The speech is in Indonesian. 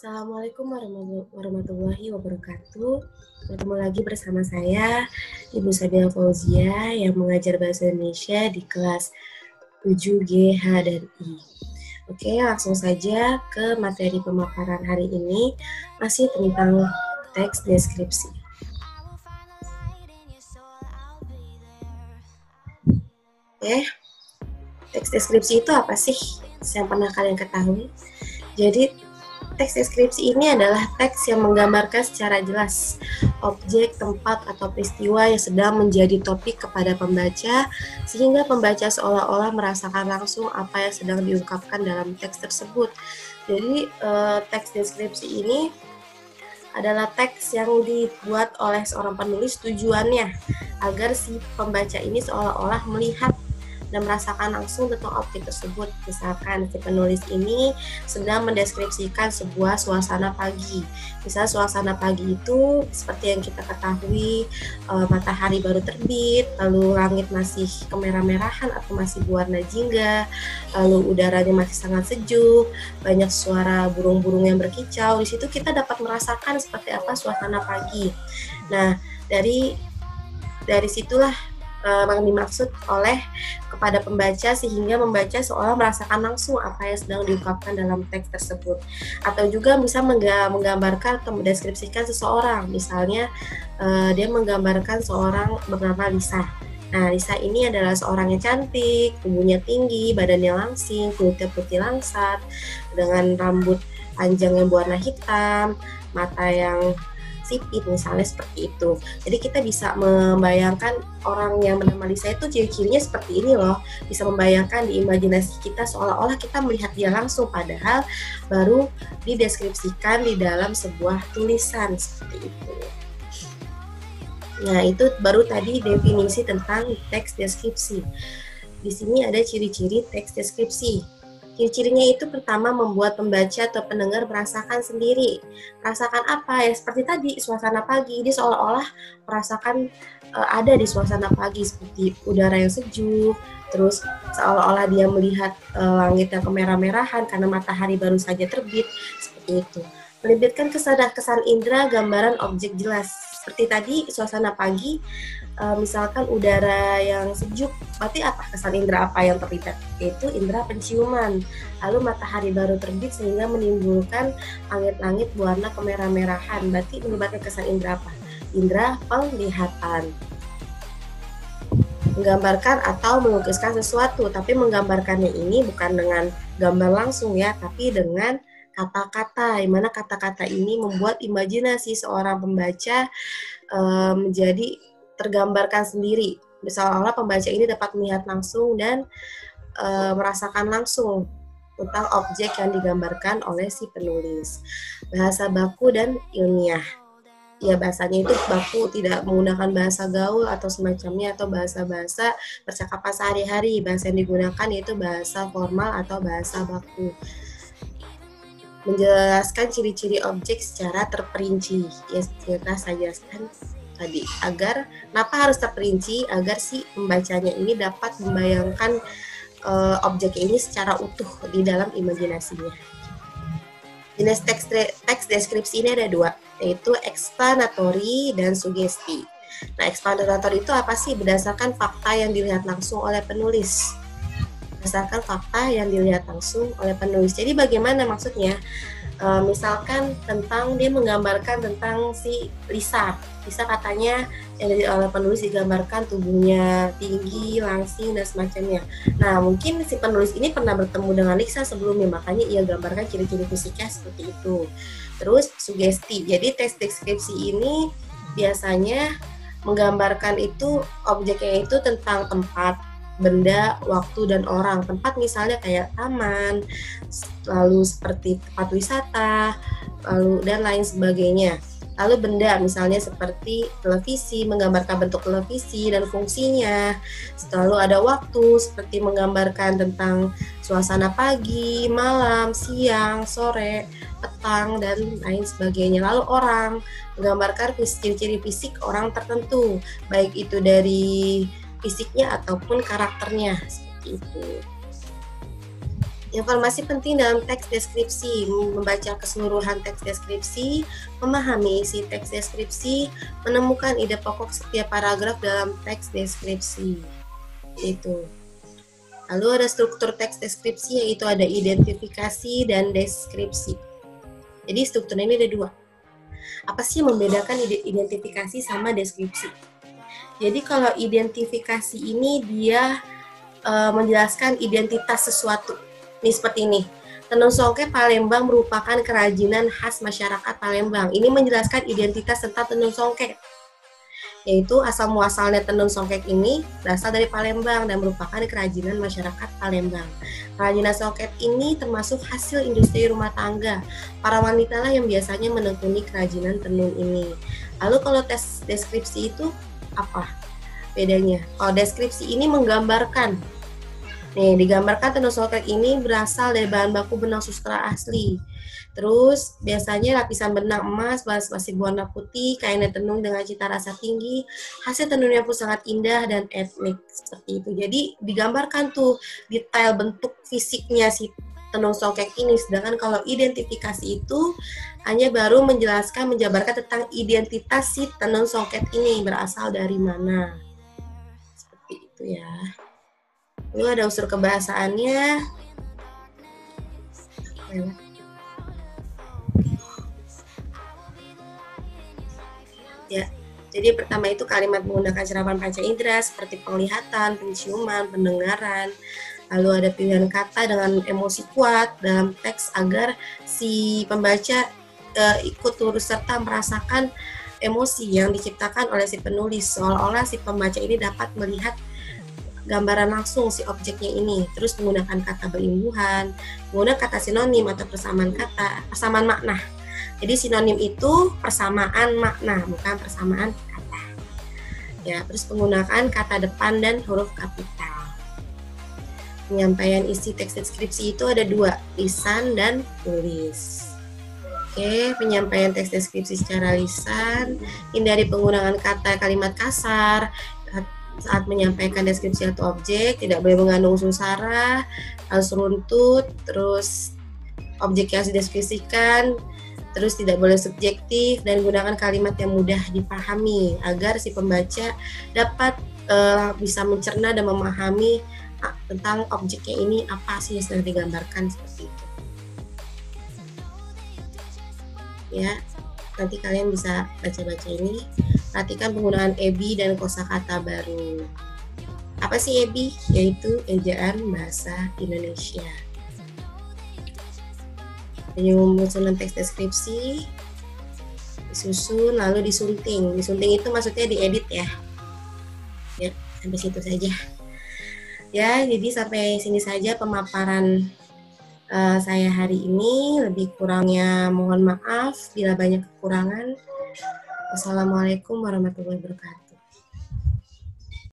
Assalamualaikum warahmatullahi wabarakatuh. Bertemu lagi bersama saya, Ibu Sabila Fauzia, yang mengajar Bahasa Indonesia di kelas 7G, H, dan I. Oke, langsung saja ke materi pemaparan hari ini, masih tentang teks deskripsi. Oke, teks deskripsi itu apa sih? Yang pernah kalian ketahui? Jadi, teks deskripsi ini adalah teks yang menggambarkan secara jelas objek, tempat, atau peristiwa yang sedang menjadi topik kepada pembaca, sehingga pembaca seolah-olah merasakan langsung apa yang sedang diungkapkan dalam teks tersebut. Jadi, teks deskripsi ini adalah teks yang dibuat oleh seorang penulis, tujuannya agar si pembaca ini seolah-olah melihat dan merasakan langsung tentang objek tersebut. Misalkan si penulis ini sedang mendeskripsikan sebuah suasana pagi. Misal suasana pagi itu seperti yang kita ketahui, matahari baru terbit, lalu langit masih kemerah-merahan atau masih berwarna jingga, lalu udaranya masih sangat sejuk, banyak suara burung-burung yang berkicau. Di situ kita dapat merasakan seperti apa suasana pagi. Nah, dari situlah yang dimaksud oleh kepada pembaca, sehingga membaca seolah merasakan langsung apa yang sedang diungkapkan dalam teks tersebut. Atau juga bisa menggambarkan atau mendeskripsikan seseorang. Misalnya dia menggambarkan seorang bernama Lisa. Nah, Lisa ini adalah seorang yang cantik, tubuhnya tinggi, badannya langsing, kulitnya putih langsat, dengan rambut panjang yang berwarna hitam, mata yang sipit, misalnya seperti itu. Jadi kita bisa membayangkan orang yang bernama Lisa itu ciri-cirinya seperti ini loh. Bisa membayangkan di imajinasi kita seolah-olah kita melihat dia langsung, padahal baru dideskripsikan di dalam sebuah tulisan seperti itu. Nah, itu baru tadi definisi tentang teks deskripsi. Di sini ada ciri-ciri teks deskripsi. Ciri-cirinya itu pertama membuat pembaca atau pendengar merasakan sendiri. Merasakan apa? Ya seperti tadi, suasana pagi. Dia seolah-olah merasakan ada di suasana pagi, seperti udara yang sejuk, terus seolah-olah dia melihat langit yang kemerah-merahan karena matahari baru saja terbit, seperti itu. Menerbitkan kesan indera, gambaran objek jelas. Seperti tadi, suasana pagi, misalkan udara yang sejuk, berarti apa kesan indera apa yang terlibat? Yaitu indera penciuman. Lalu matahari baru terbit sehingga menimbulkan langit-langit berwarna kemerah-merahan, berarti melibatkan kesan indera apa? Indera penglihatan. Menggambarkan atau melukiskan sesuatu, tapi menggambarkannya ini bukan dengan gambar langsung ya, tapi dengan kata-kata, di mana kata-kata ini membuat imajinasi seorang pembaca menjadi tergambarkan sendiri. Seolah-olah pembaca ini dapat melihat langsung dan merasakan langsung tentang objek yang digambarkan oleh si penulis. Bahasa baku dan ilmiah. Ya, bahasanya itu baku, tidak menggunakan bahasa gaul atau semacamnya, atau bahasa-bahasa percakapan sehari-hari. Bahasa yang digunakan yaitu bahasa formal atau bahasa baku. Menjelaskan ciri-ciri objek secara terperinci. Ya, kita saya jelaskan tadi. Agar, kenapa harus terperinci? Agar si pembacanya ini dapat membayangkan objek ini secara utuh di dalam imajinasinya. Jenis teks deskripsi ini ada dua, yaitu explanatory dan sugesti. Nah, explanatory itu apa sih? Berdasarkan fakta yang dilihat langsung oleh penulis. Berdasarkan fakta yang dilihat langsung oleh penulis. Jadi bagaimana maksudnya? Misalkan tentang dia menggambarkan tentang si Lisa. Lisa katanya yang oleh penulis digambarkan tubuhnya tinggi, langsing, dan semacamnya. Nah, mungkin si penulis ini pernah bertemu dengan Lisa sebelumnya, makanya ia gambarkan ciri-ciri fisiknya seperti itu. Terus sugesti. Jadi teks deskripsi ini biasanya menggambarkan itu objeknya itu tentang tempat, benda, waktu, dan orang. Tempat misalnya kayak taman, lalu seperti tempat wisata, lalu dan lain sebagainya. Lalu benda misalnya seperti televisi, menggambarkan bentuk televisi dan fungsinya. Lalu ada waktu seperti menggambarkan tentang suasana pagi, malam, siang, sore, petang, dan lain sebagainya. Lalu orang, menggambarkan ciri-ciri fisik orang tertentu, baik itu dari fisiknya ataupun karakternya, seperti itu. Informasi penting dalam teks deskripsi: membaca keseluruhan teks deskripsi, memahami isi teks deskripsi, menemukan ide pokok setiap paragraf dalam teks deskripsi. Itu. Lalu ada struktur teks deskripsi, yaitu ada identifikasi dan deskripsi. Jadi strukturnya ini ada dua. Apa sih yang membedakan identifikasi sama deskripsi? Jadi kalau identifikasi ini dia menjelaskan identitas sesuatu. Ini seperti ini. Tenun songket Palembang merupakan kerajinan khas masyarakat Palembang. Ini menjelaskan identitas tentang tenun songket, yaitu asal muasalnya tenun songket ini berasal dari Palembang dan merupakan kerajinan masyarakat Palembang. Kerajinan songket ini termasuk hasil industri rumah tangga. Para wanita lah yang biasanya menekuni kerajinan tenun ini. Lalu kalau tes deskripsi itu apa bedanya? Kalau deskripsi ini menggambarkan. Nih, digambarkan tenun songket ini berasal dari bahan baku benang sustera asli. Terus biasanya lapisan benang emas, bahan plastik warna putih, kainnya tenun dengan cita rasa tinggi, hasil tenunnya pun sangat indah dan etnik seperti itu. Jadi digambarkan tuh detail bentuk fisiknya si tenun songket ini. Sedangkan kalau identifikasi itu hanya baru menjelaskan, menjabarkan tentang identitas si tenun songket ini berasal dari mana. Seperti itu ya. Lalu ada unsur kebahasaannya. Ya, jadi pertama itu kalimat menggunakan serapan panca indera seperti penglihatan, penciuman, pendengaran. Lalu ada pilihan kata dengan emosi kuat dalam teks agar si pembaca ikut turut serta merasakan emosi yang diciptakan oleh si penulis, seolah-olah si pembaca ini dapat melihat gambaran langsung si objeknya ini. Terus menggunakan kata berimbuhan, menggunakan kata sinonim atau persamaan kata, persamaan makna. Jadi sinonim itu persamaan makna, bukan persamaan kata. Ya, terus menggunakan kata depan dan huruf kapital. Penyampaian isi teks deskripsi itu ada dua, lisan dan tulis. Oke, penyampaian teks deskripsi secara lisan, hindari penggunaan kata kalimat kasar saat menyampaikan deskripsi atau objek, tidak boleh mengandung unsur sara, harus runtut, terus objek yang dideskripsikan, terus tidak boleh subjektif, dan gunakan kalimat yang mudah dipahami agar si pembaca dapat bisa mencerna dan memahami tentang objeknya ini apa sih yang sedang digambarkan, seperti itu. Ya, nanti kalian bisa baca-baca ini. Perhatikan penggunaan EBI dan kosakata baru. Apa sih EBI? Yaitu ejaan bahasa Indonesia. Penyusunan teks deskripsi, disusun lalu disunting. Disunting itu maksudnya diedit ya. Ya, sampai situ saja. Ya, jadi sampai sini saja pemaparan saya hari ini. Lebih kurangnya mohon maaf bila banyak kekurangan. Wassalamualaikum warahmatullahi wabarakatuh.